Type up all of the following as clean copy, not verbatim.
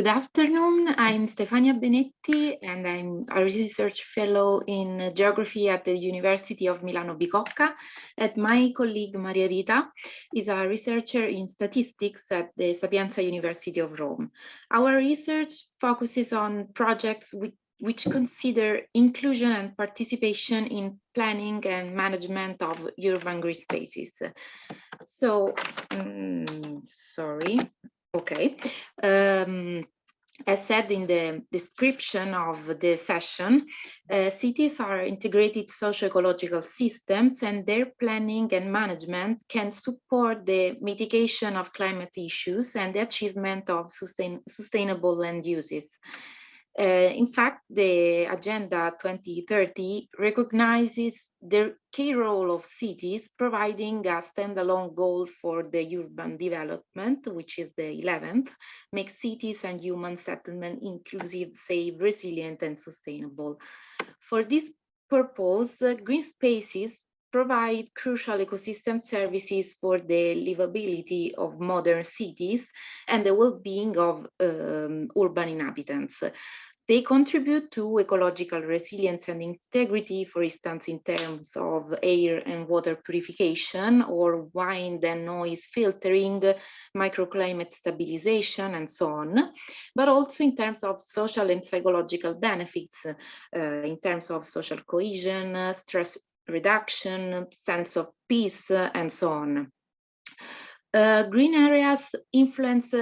Good afternoon. I'm Stefania Benetti, and I'm a research fellow in geography at the University of Milano-Bicocca. And my colleague Maria Rita is a researcher in statistics at the Sapienza University of Rome. Our research focuses on projects which consider inclusion and participation in planning and management of urban green spaces. So, sorry. Okay. As said in the description of the session, cities are integrated socio-ecological systems, and their planning and management can support the mitigation of climate issues and the achievement of sustainable land uses. In fact, the Agenda 2030 recognizes the key role of cities, providing a standalone goal for the urban development, which is the 11th, make cities and human settlement inclusive, safe, resilient, and sustainable. For this purpose, green spaces provide crucial ecosystem services for the livability of modern cities and the well-being of urban inhabitants. They contribute to ecological resilience and integrity, for instance, in terms of air and water purification, or wind and noise filtering, microclimate stabilization, and so on, but also in terms of social and psychological benefits, in terms of social cohesion, stress reduction, sense of peace, and so on. Green areas influence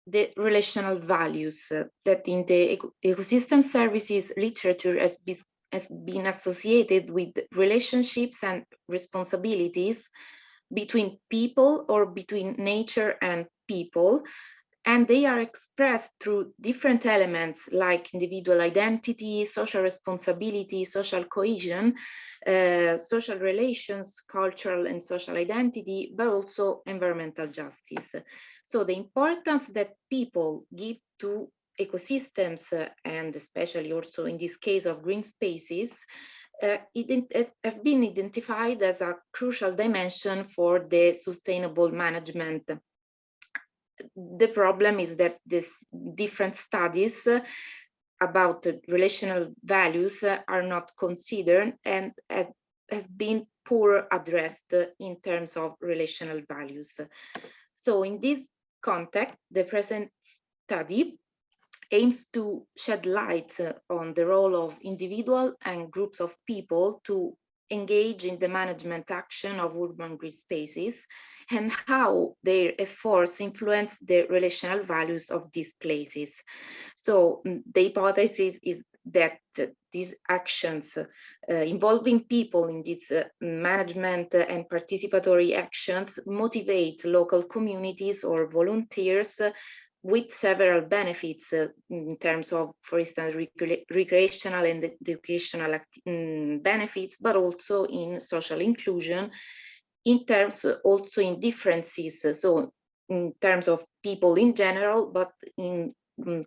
the relational values that in the ecosystem services literature has been associated with relationships and responsibilities between people or between nature and people. And they are expressed through different elements like individual identity, social responsibility, social cohesion, social relations, cultural and social identity, but also environmental justice. So the importance that people give to ecosystems, and especially also in this case of green spaces, have been identified as a crucial dimension for the sustainable management. The problem is that these different studies about relational values are not considered and has been poor addressed in terms of relational values. So in this context, the present study aims to shed light on the role of individual and groups of people to engage in the management action of urban green spaces, and how their efforts influence the relational values of these places. So the hypothesis is that these actions involving people in this management and participatory actions motivate local communities or volunteers with several benefits in terms of, for instance, recreational and educational benefits, but also in social inclusion, in terms also in differences, so in terms of people in general, but in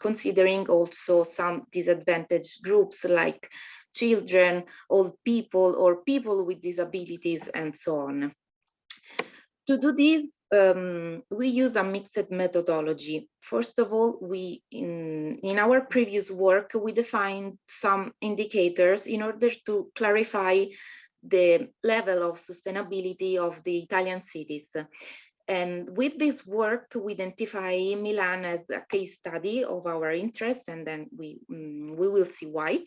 considering also some disadvantaged groups like children, old people, or people with disabilities, and so on. To do this, we use a mixed methodology. First of all, in our previous work, we defined some indicators in order to clarify the level of sustainability of the Italian cities. And with this work, we identify Milan as a case study of our interest, and then we will see why.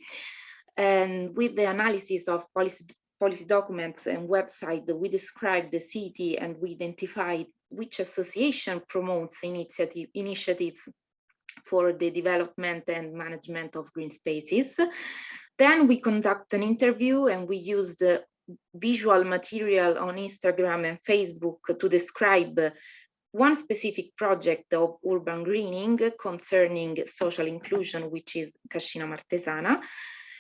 And with the analysis of policy documents and website, we describe the city and we identify which association promotes initiatives for the development and management of green spaces. Then we conduct an interview and we use the visual material on Instagram and Facebook to describe one specific project of urban greening concerning social inclusion, which is Cascina Martesana.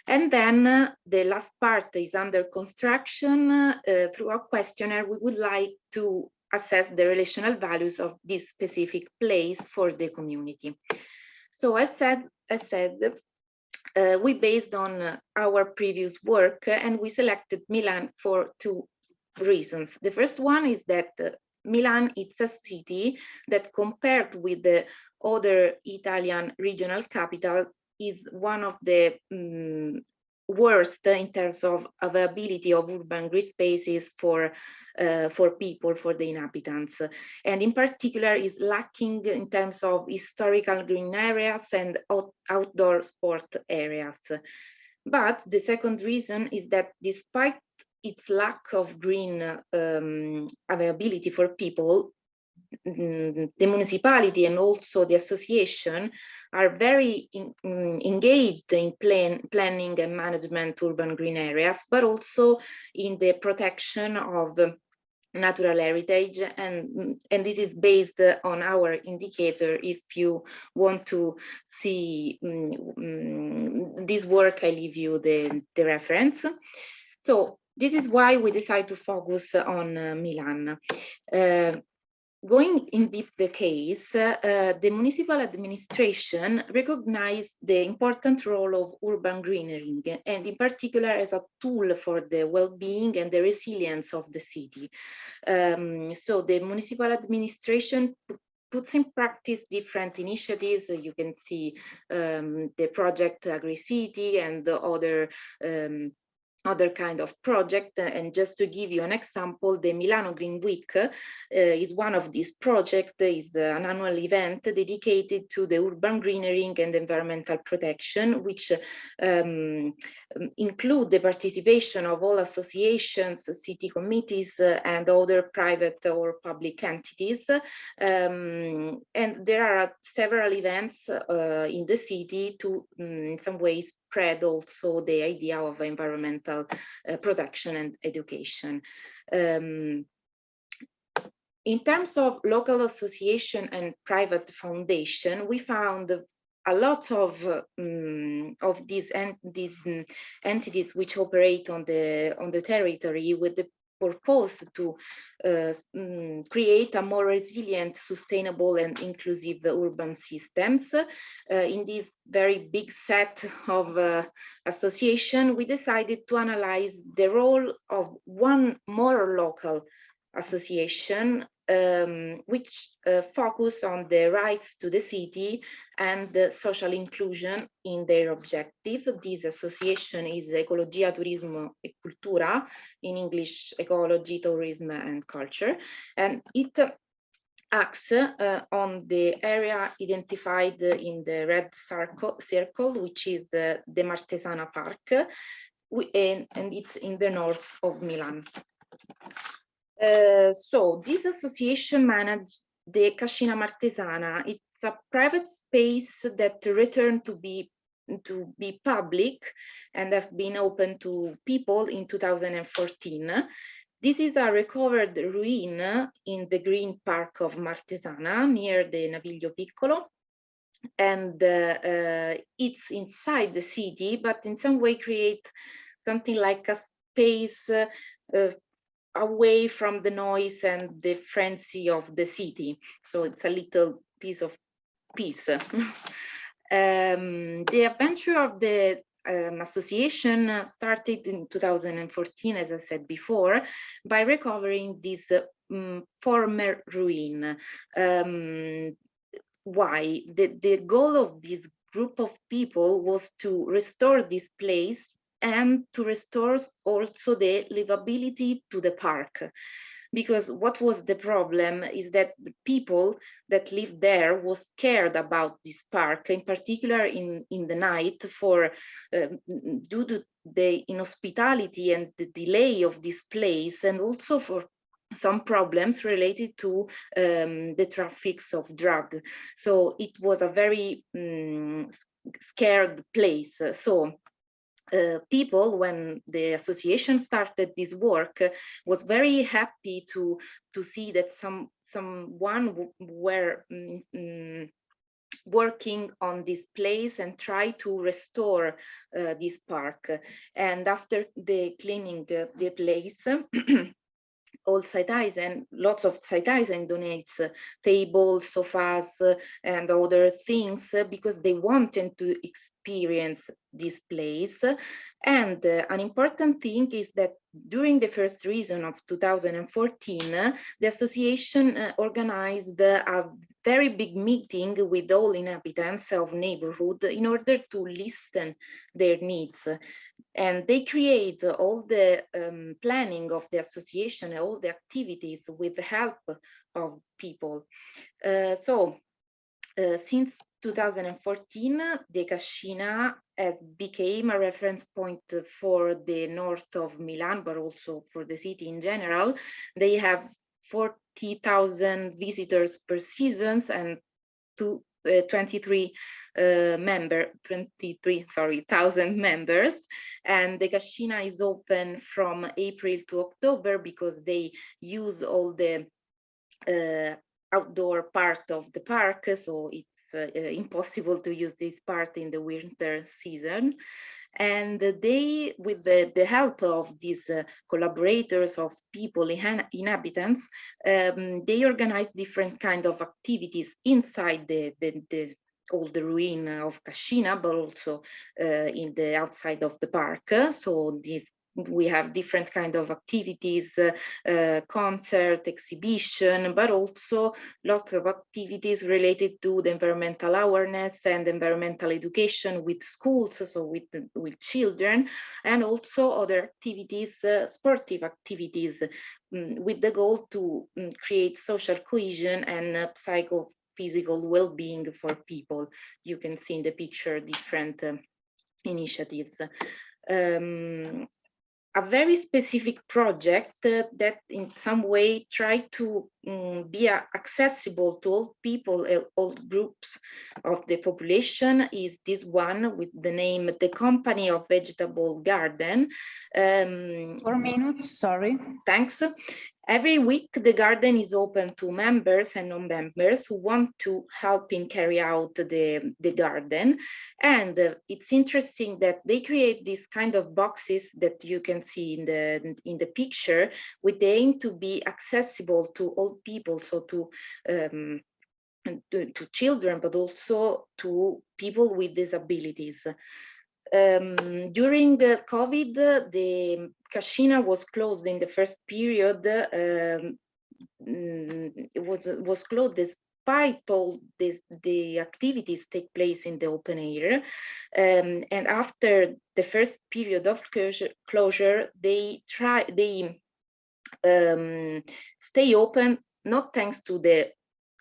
And then the last part is under construction. Through a questionnaire, we would like to assess the relational values of this specific place for the community. So as said, we based on our previous work, and we selected Milan for two reasons. The first one is that Milan, it's a city that, compared with the other Italian regional capital, is one of the worst in terms of availability of urban green spaces for people, for the inhabitants, and in particular is lacking in terms of historical green areas and outdoor sport areas. But the second reason is that despite its lack of green availability for people, the municipality and also the association are very engaged in planning and management urban green areas, but also in the protection of natural heritage, and this is based on our indicator. If you want to see this work, I leave you the reference. So this is why we decided to focus on Milan. Going in deep the case, the municipal administration recognized the important role of urban greenering, and in particular as a tool for the well-being and the resilience of the city. So the municipal administration puts in practice different initiatives. You can see the project Agri-City and the other kind of project. And just to give you an example, the Milano Green Week is one of these projects. Is an annual event dedicated to the urban greenering and environmental protection, which include the participation of all associations, city committees, and other private or public entities. And there are several events in the city to, in some ways, spread also the idea of environmental protection and education. In terms of local association and private foundation, we found a lot of these entities which operate on the territory with the purpose to create a more resilient, sustainable, and inclusive urban systems. In this very big set of association, we decided to analyze the role of one more local association, which focus on the rights to the city and the social inclusion in their objective. This association is Ecologia, Turismo e Cultura, in English, ecology, tourism, and culture. And it acts on the area identified in the red circle, which is the Martesana Park, and it's in the north of Milan. So this association managed the Cascina Martesana. It's a private space that returned to be public and have been open to people in 2014. This is a recovered ruin in the Green Park of Martesana near the Naviglio Piccolo. And it's inside the city, but in some way create something like a space away from the noise and the frenzy of the city. So it's a little piece of peace. The adventure of the association started in 2014, as I said before, by recovering this former ruin. Why? The goal of this group of people was to restore this place and to restore also the livability to the park. Because what was the problem is that the people that lived there was scared about this park, in particular in the night, for due to the inhospitality and the delay of this place, and also for some problems related to the traffics of drug. So it was a very scared place. So people, when the association started this work, was very happy to see that someone were working on this place and try to restore this park. And after the cleaning the place, all Citizen, lots of Citizen donates tables, sofas, and other things because they wanted to experience this place. And an important thing is that during the first season of 2014, the association organized a very big meeting with all inhabitants of neighborhood in order to listen their needs. And they create all the planning of the association and all the activities with the help of people. Since 2014, the Cascina has become a reference point for the north of Milan, but also for the city in general. They have 40,000 visitors per season and 23,000 members. And the Cascina is open from April to October because they use all the outdoor part of the park, so it's impossible to use this part in the winter season. And they, with the help of these collaborators of people, inhabitants, they organize different kind of activities inside all the ruin of Cascina, but also in the outside of the park. So we have different kind of activities, concert, exhibition, but also lots of activities related to the environmental awareness and environmental education with schools, so with children, and also other activities, sportive activities, with the goal to create social cohesion and psychophysical well-being for people. You can see in the picture different initiatives. A very specific project that in some way try to be accessible to all people, all groups of the population is this one with the name The Company of Vegetable Garden. 4 minutes, sorry. Thanks. Every week, the garden is open to members and non-members who want to help in carry out the garden. And it's interesting that they create these kind of boxes that you can see in the picture with the aim to be accessible to all people, so to children, but also to people with disabilities. During COVID, the Cascina was closed in the first period. It was closed despite all the activities take place in the open air. And after the first period of closure, they stay open, not thanks to the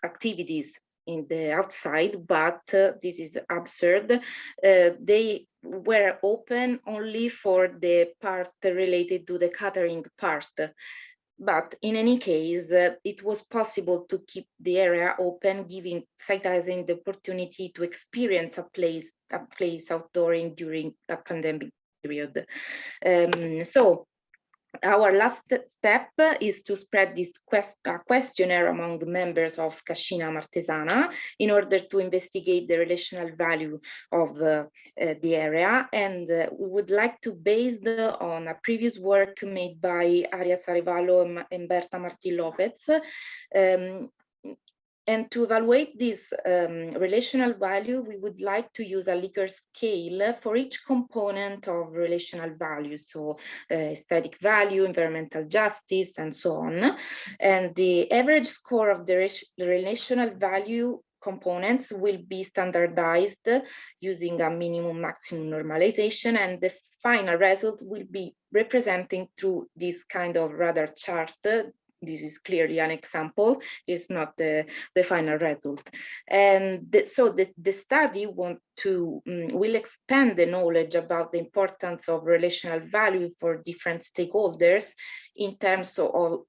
activities in the outside, but this is absurd. They were open only for the part related to the catering part. But in any case, it was possible to keep the area open, giving citizens the opportunity to experience a place outdooring during a pandemic period. So our last step is to spread this questionnaire among members of Cascina Martesana in order to investigate the relational value of the area. And we would like to, based on a previous work made by Arias Arevalo and Berta Martin Lopez, and to evaluate this relational value, we would like to use a Likert scale for each component of relational value, so aesthetic value, environmental justice, and so on. And the average score of the relational value components will be standardized using a minimum maximum normalization, and the final result will be representing through this kind of radar chart. This is clearly an example, it's not the final result. And so the study will expand the knowledge about the importance of relational value for different stakeholders in terms of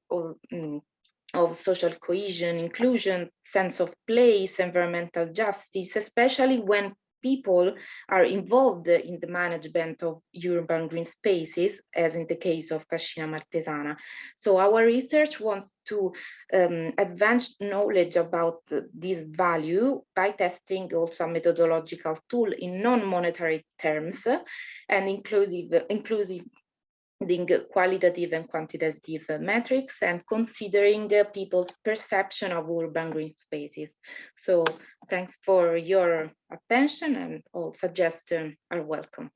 social cohesion, inclusion, sense of place, environmental justice, especially when people are involved in the management of urban green spaces, as in the case of Cascina Martesana. So our research wants to advance knowledge about this value by testing also a methodological tool in non-monetary terms and inclusive qualitative and quantitative metrics and considering people's perception of urban green spaces. So thanks for your attention, and all suggestions are welcome.